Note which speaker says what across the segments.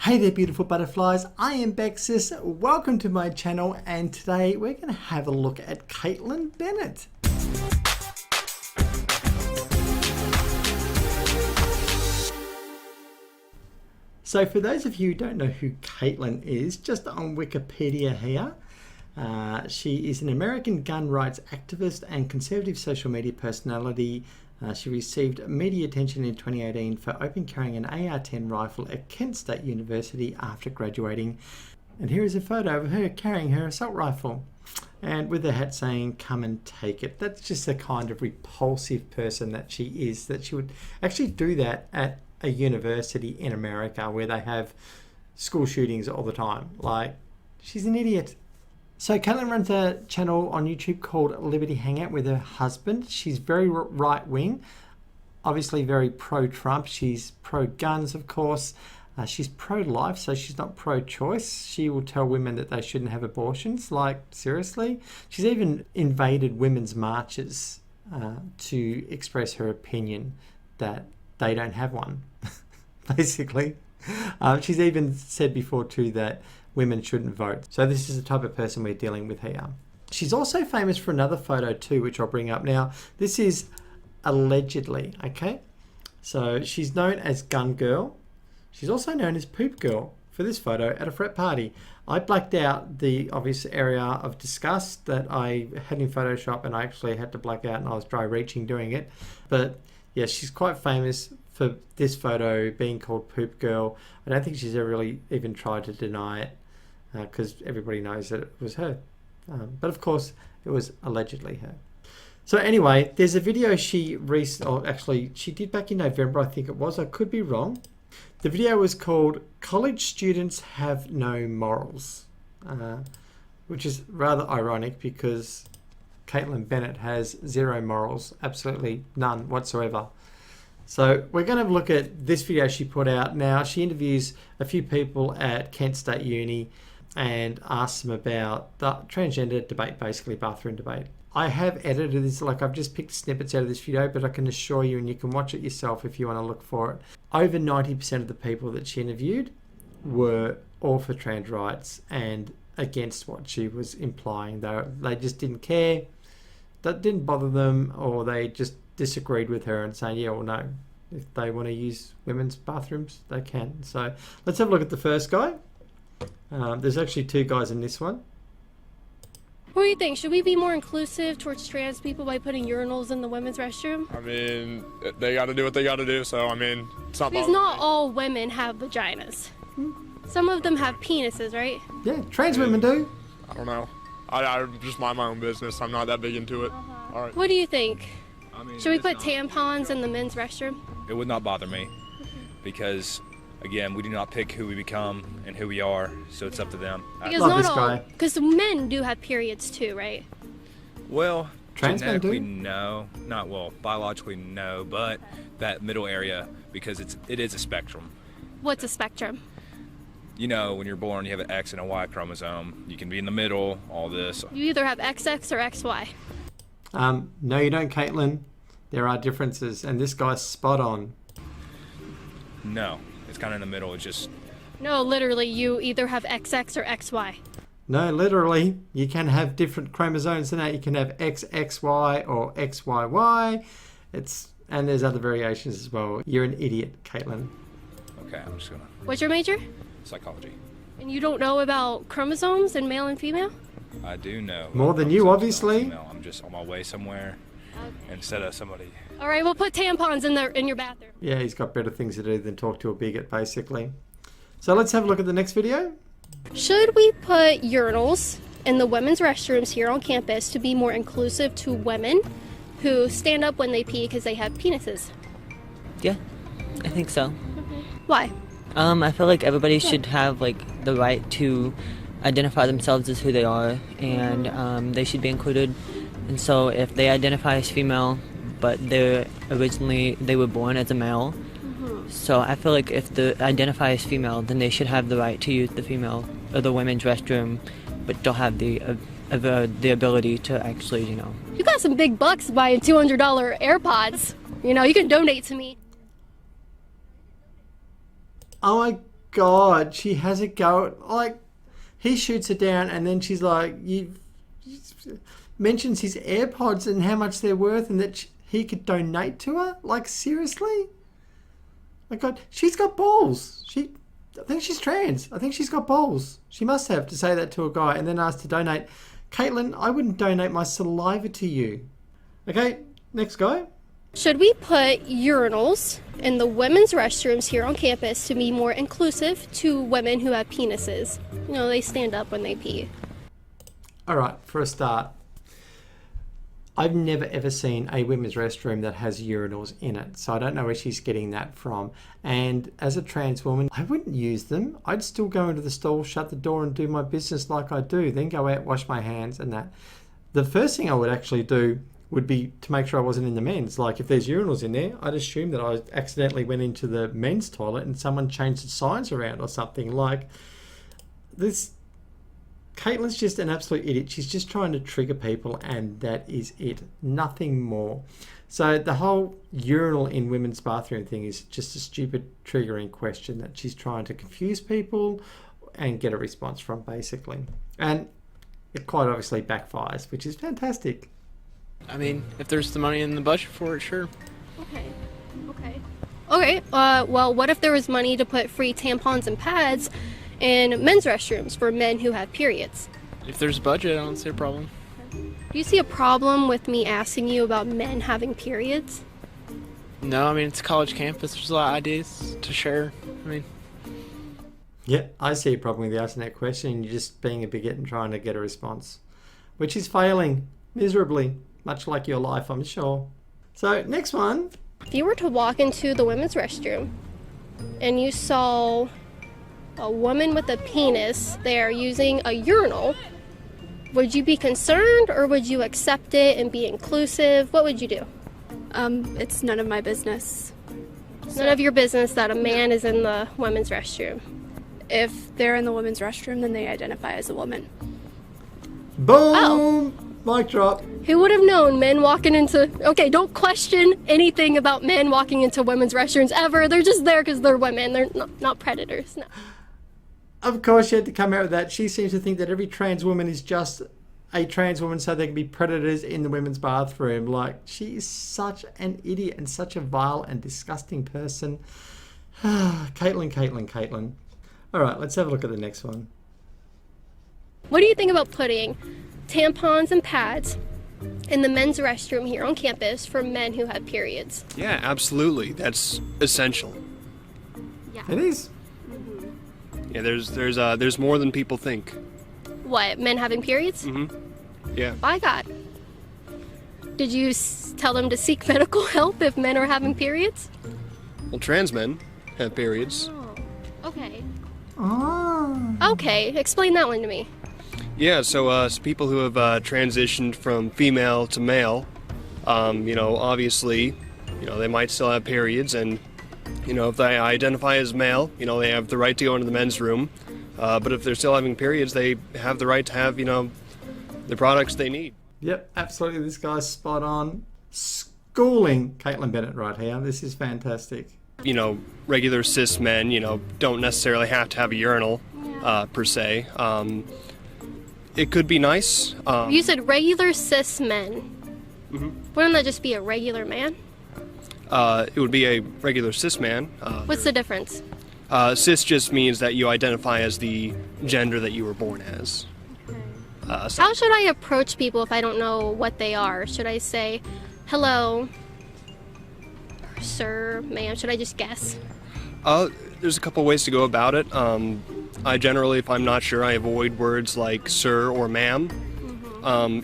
Speaker 1: Hey there beautiful butterflies, I am Bexis, welcome to my channel, and today we're going to have a look at Kaitlin Bennett. So for those of you who don't know who Kaitlin is, just on Wikipedia here, she is an American gun rights activist and conservative social media personality. She received media attention in 2018 for open carrying an AR-10 rifle at Kent State University after graduating. And here is a photo of her carrying her assault rifle and with a hat saying, "Come and take it." That's just the kind of repulsive person that she is, that she would actually do that at a university in America where they have school shootings all the time. Like, she's an idiot. So Kaitlin runs a channel on YouTube called Liberty Hangout with her husband. She's very right-wing, obviously very pro-Trump. She's pro-guns, of course. She's pro-life, so she's not pro-choice. She will tell women that they shouldn't have abortions. Like, seriously? She's even invaded women's marches to express her opinion that they don't have one, basically. She's even said before too that women shouldn't vote. So this is the type of person we're dealing with here. She's also famous for another photo too, which I'll bring up now. This is allegedly, okay? So she's known as Gun Girl. She's also known as Poop Girl for this photo at a frat party. I blacked out the obvious area of disgust that I had in Photoshop, and I actually had to black out, and I was dry reaching doing it. But yeah, she's quite famous for this photo being called Poop Girl. I don't think she's ever really even tried to deny it, because everybody knows that it was her. But of course, it was allegedly her. So anyway, there's a video she did back in November, I think it was. I could be wrong. The video was called "College Students Have No Morals," which is rather ironic because Kaitlin Bennett has zero morals, absolutely none whatsoever. So we're going to have a look at this video she put out. Now, she interviews a few people at Kent State Uni and asks them about the transgender debate, basically bathroom debate. I have edited this, like I've just picked snippets out of this video, but I can assure you, and you can watch it yourself if you want to look for it, over 90% of the people that she interviewed were all for trans rights and against what she was implying. They just didn't care. That didn't bother them, or they just disagreed with her and saying, yeah, well, no, if they want to use women's bathrooms, they can. So let's have a look at the first guy. There's actually two guys in this one.
Speaker 2: What do you think? Should we be more inclusive towards trans people by putting urinals in the women's restroom?
Speaker 3: I mean, they got to do what they got to do, so I mean, it's not.
Speaker 2: Because not all women have vaginas. Some of them have penises, right?
Speaker 1: Yeah, trans women do.
Speaker 3: I don't know. I just mind my own business. I'm not that big into it. All right.
Speaker 2: What do you think?
Speaker 4: I mean,
Speaker 2: should we put tampons in the men's restroom?
Speaker 4: It would not bother me because, again, we do not pick who we become and who we are, so it's up to them.
Speaker 2: Because
Speaker 1: Love
Speaker 2: not
Speaker 1: this
Speaker 2: all,
Speaker 1: guy.
Speaker 2: because men do have periods too, right?
Speaker 4: Well,
Speaker 1: Trans men
Speaker 4: genetically,
Speaker 1: do?
Speaker 4: no. Not, well, biologically, no, but that middle area, because it is a spectrum.
Speaker 2: What's a spectrum?
Speaker 4: You know, when you're born, you have an X and a Y chromosome. You can be in the middle, all this.
Speaker 2: You either have XX or XY.
Speaker 1: No, you don't, Kaitlin. There are differences, and this guy's spot on.
Speaker 4: No, it's kind of in the middle. It's just...
Speaker 2: No, literally, you either have XX or XY.
Speaker 1: No, literally, you can have different chromosomes than that. You can have XXY or XYY. And there's other variations as well. You're an idiot, Kaitlin.
Speaker 4: Okay, I'm just gonna...
Speaker 2: What's your major?
Speaker 4: Psychology.
Speaker 2: And you don't know about chromosomes and male and female?
Speaker 4: I do know.
Speaker 1: More than you, obviously.
Speaker 4: Female. I'm just on my way somewhere instead of somebody.
Speaker 2: All right, we'll put tampons in your bathroom.
Speaker 1: Yeah, he's got better things to do than talk to a bigot, basically. So let's have a look at the next video.
Speaker 2: Should we put urinals in the women's restrooms here on campus to be more inclusive to women who stand up when they pee because they have penises?
Speaker 5: Yeah, I think so.
Speaker 2: Why?
Speaker 5: I feel like everybody should have like the right to identify themselves as who they are, and they should be included. And so if they identify as female, but they were born as a male, so I feel like if they identify as female, then they should have the right to use the female or the women's restroom, but don't have the ability to actually, you know.
Speaker 2: You got some big bucks buying $200 AirPods. You know, you can donate to me.
Speaker 1: Oh my God, she has a go. Like, he shoots her down, and then she's like, mentions his AirPods and how much they're worth, and that he could donate to her. Like, seriously? My God, she's got balls. I think she's trans. I think she's got balls. She must have, to say that to a guy and then ask to donate. Kaitlin, I wouldn't donate my saliva to you. Okay, next guy.
Speaker 2: Should we put urinals in the women's restrooms here on campus to be more inclusive to women who have penises? You know, they stand up when they pee.
Speaker 1: All right, for a start, I've never ever seen a women's restroom that has urinals in it, so I don't know where she's getting that from. And as a trans woman, I wouldn't use them. I'd still go into the stall, shut the door, and do my business like I do, then go out, wash my hands and that. The first thing I would actually do would be to make sure I wasn't in the men's. Like, if there's urinals in there, I'd assume that I accidentally went into the men's toilet and someone changed the signs around or something. Like, this... Caitlin's just an absolute idiot. She's just trying to trigger people, and that is it. Nothing more. So the whole urinal in women's bathroom thing is just a stupid triggering question that she's trying to confuse people and get a response from, basically. And it quite obviously backfires, which is fantastic.
Speaker 6: I mean, if there's the money in the budget for it, sure.
Speaker 2: Okay, well, what if there was money to put free tampons and pads in men's restrooms for men who have periods?
Speaker 6: If there's a budget, I don't see a problem.
Speaker 2: Do you see a problem with me asking you about men having periods?
Speaker 6: No, I mean, it's a college campus. There's a lot of ideas to share. I mean...
Speaker 1: Yeah, I see a problem with you asking that question and you're just being a bigot and trying to get a response, which is failing miserably, much like your life, I'm sure. So, next one.
Speaker 2: If you were to walk into the women's restroom and you saw a woman with a penis there using a urinal, would you be concerned or would you accept it and be inclusive? What would you do?
Speaker 7: It's none of my business.
Speaker 2: It's none of your business that a man is in the women's restroom.
Speaker 7: If they're in the women's restroom, then they identify as a woman.
Speaker 1: Boom!
Speaker 2: Oh.
Speaker 1: Mic drop.
Speaker 2: Who would have known men walking into... Okay, don't question anything about men walking into women's restrooms ever. They're just there because they're women. They're not predators. No.
Speaker 1: Of course, she had to come out with that. She seems to think that every trans woman is just a trans woman so they can be predators in the women's bathroom. Like, she is such an idiot and such a vile and disgusting person. Kaitlin. All right, let's have a look at the next one.
Speaker 2: What do you think about putting tampons and pads in the men's restroom here on campus for men who have periods?
Speaker 8: Yeah, absolutely. That's essential.
Speaker 2: Yeah.
Speaker 1: It is.
Speaker 8: Yeah, there's more than people think.
Speaker 2: What, men having periods?
Speaker 8: Yeah.
Speaker 2: By God. Did you tell them to seek medical help if men are having periods?
Speaker 8: Well, trans men have periods.
Speaker 2: Oh, okay.
Speaker 1: Oh.
Speaker 2: Okay, explain that one to me.
Speaker 8: Yeah, so people who have transitioned from female to male, obviously, they might still have periods, and if they identify as male, they have the right to go into the men's room. But if they're still having periods, they have the right to have, the products they need.
Speaker 1: Yep, absolutely. This guy's spot on. Schooling Kaitlin Bennett right here. This is fantastic.
Speaker 8: Regular cis men, don't necessarily have to have a urinal, per se. It could be nice.
Speaker 2: You said regular cis men. Wouldn't that just be a regular man?
Speaker 8: It would be a regular cis man.
Speaker 2: What's the difference?
Speaker 8: Cis just means that you identify as the gender that you were born as.
Speaker 2: How should I approach people if I don't know what they are? Should I say, hello, sir, ma'am? Should I just guess?
Speaker 8: There's a couple ways to go about it. I generally, if I'm not sure, I avoid words like sir or ma'am.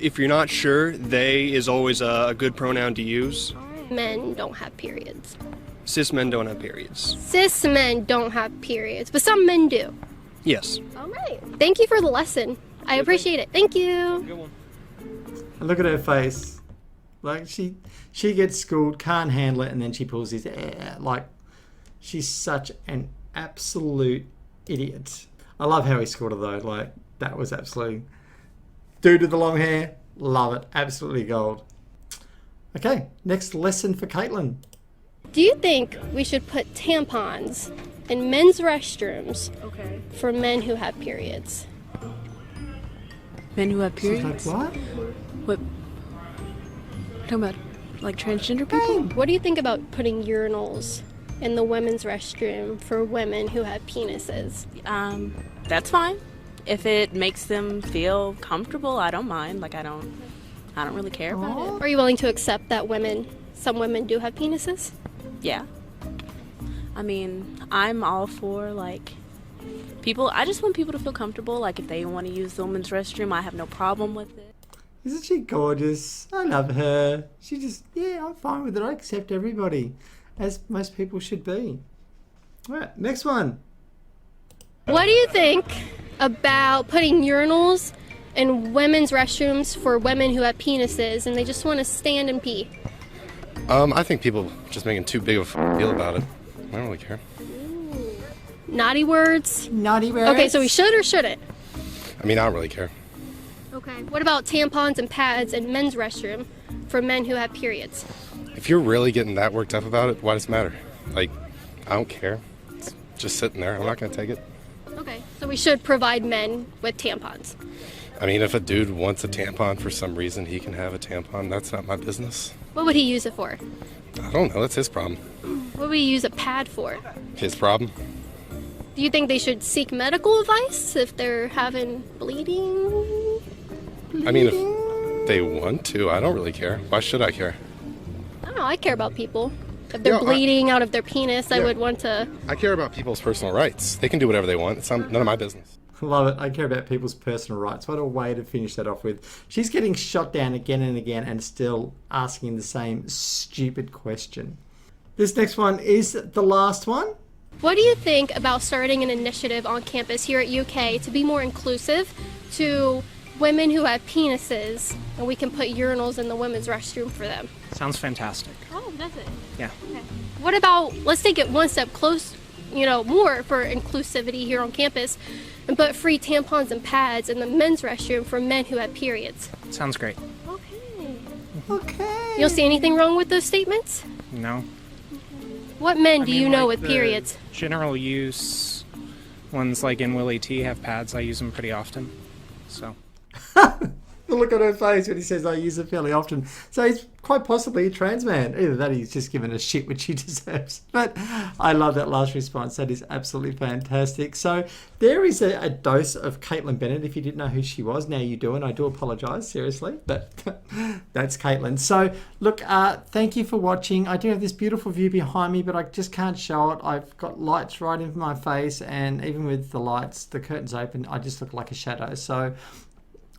Speaker 8: If you're not sure, they is always a good pronoun to use.
Speaker 2: Men don't have periods.
Speaker 8: Cis men don't have periods.
Speaker 2: Cis men don't have periods, but some men do.
Speaker 8: Yes.
Speaker 2: All right. Thank you for the lesson. I appreciate it. Thank you.
Speaker 8: Good one.
Speaker 1: And look at her face. Like, she gets schooled, can't handle it, and then she pulls his hair. Like, she's such an absolute idiot. I love how he scored her, though. Like, that was absolutely... Dude with the long hair, love it. Absolutely gold. Okay, next lesson for Kaitlin.
Speaker 2: Do you think we should put tampons in men's restrooms
Speaker 7: Okay.
Speaker 2: for men who have periods.
Speaker 7: Men who have
Speaker 1: Like
Speaker 7: periods?
Speaker 1: what?
Speaker 7: What? Talking about like transgender people?
Speaker 2: What do you think about putting urinals in the women's restroom for women who have penises?
Speaker 9: That's fine. If it makes them feel comfortable, I don't mind. Like I don't really care about it.
Speaker 2: Are you willing to accept that some women do have penises?
Speaker 9: Yeah. I mean, I'm all for like people. I just want people to feel comfortable. Like if they want to use the women's restroom, I have no problem with it.
Speaker 1: Isn't she gorgeous? I love her. She just, yeah, I'm fine with it. I accept everybody, as most people should be. All right, next one.
Speaker 2: What do you think about putting urinals in women's restrooms for women who have penises and they just want to stand and pee?
Speaker 10: I think people just making too big of a deal about it. I don't really care.
Speaker 2: Naughty words?
Speaker 1: Naughty words.
Speaker 2: Okay, so we should or shouldn't?
Speaker 10: I mean, I don't really care.
Speaker 2: Okay. What about tampons and pads in men's restroom for men who have periods?
Speaker 10: If you're really getting that worked up about it, why does it matter? Like, I don't care. It's just sitting there. I'm not going to take it.
Speaker 2: Okay, so we should provide men with tampons.
Speaker 10: I mean, if a dude wants a tampon for some reason, he can have a tampon. That's not my business.
Speaker 2: What would he use it for?
Speaker 10: I don't know. That's his problem.
Speaker 2: What would he use a pad for?
Speaker 10: His problem.
Speaker 2: Do you think they should seek medical advice if they're having bleeding?
Speaker 10: I mean, if they want to, I don't really care. Why should I care?
Speaker 2: I don't know, I care about people. If they're
Speaker 10: Yeah,
Speaker 2: bleeding out of their penis, I would want to...
Speaker 10: I care about people's personal rights. They can do whatever they want. It's none of my business.
Speaker 1: Love it. I care about people's personal rights. What a way to finish that off with. She's getting shot down again and again and still asking the same stupid question. This next one is the last one.
Speaker 2: What do you think about starting an initiative on campus here at UK to be more inclusive to women who have penises, and we can put urinals in the women's restroom for them?
Speaker 6: Sounds fantastic.
Speaker 2: Oh, does it?
Speaker 6: Yeah.
Speaker 2: Okay. What about, let's take it one step close, more for inclusivity here on campus, and put free tampons and pads in the men's restroom for men who have periods?
Speaker 6: Sounds great.
Speaker 2: Okay.
Speaker 1: Okay.
Speaker 2: You don't see anything wrong with those statements?
Speaker 6: No.
Speaker 2: What men do you know
Speaker 6: like
Speaker 2: with
Speaker 6: the
Speaker 2: periods?
Speaker 6: General use ones like in Willie T have pads. I use them pretty often. So.
Speaker 1: The look on her face when he says I use it fairly often. So he's quite possibly a trans man. Either that, he's just given a shit, which he deserves. But I love that last response. That is absolutely fantastic. So there is a dose of Kaitlin Bennett. If you didn't know who she was, now you do, and I do apologise, seriously. But that's Kaitlin. So look, thank you for watching. I do have this beautiful view behind me, but I just can't show it. I've got lights right in my face, and even with the lights, the curtains open, I just look like a shadow. So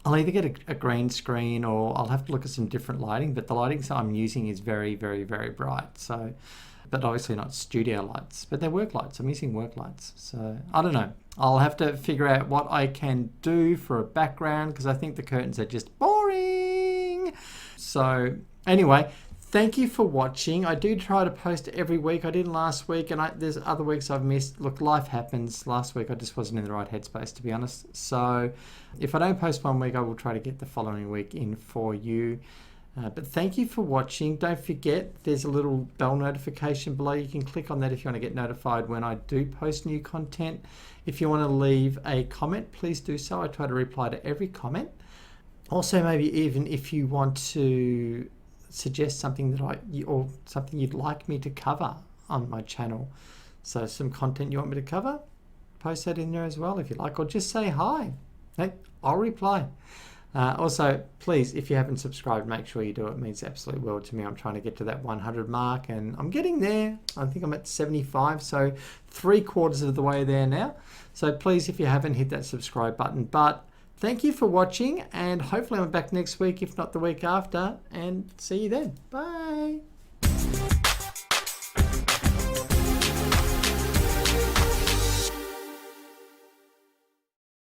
Speaker 1: I'll either get a green screen or I'll have to look at some different lighting, but the lighting I'm using is very, very, very bright. So, but obviously not studio lights, but they're work lights. I'm using work lights. So I don't know. I'll have to figure out what I can do for a background because I think the curtains are just boring. So anyway, thank you for watching. I do try to post every week. I didn't last week, and there's other weeks I've missed. Look, life happens. Last week I just wasn't in the right headspace, to be honest. So if I don't post one week, I will try to get the following week in for you. But thank you for watching. Don't forget, there's a little bell notification below. You can click on that if you want to get notified when I do post new content. If you want to leave a comment, please do so. I try to reply to every comment. Also, maybe even if you want to suggest something or something you'd like me to cover on my channel. So some content you want me to cover, post that in there as well if you like, or just say hi. Hey, I'll reply. Also, please, if you haven't subscribed, make sure you do. It means the absolute world to me. I'm trying to get to that 100 mark, and I'm getting there. I think I'm at 75, so 3/4 of the way there now. So please, if you haven't, hit that subscribe button. But thank you for watching, and hopefully I'm back next week, if not the week after, and see you then. Bye.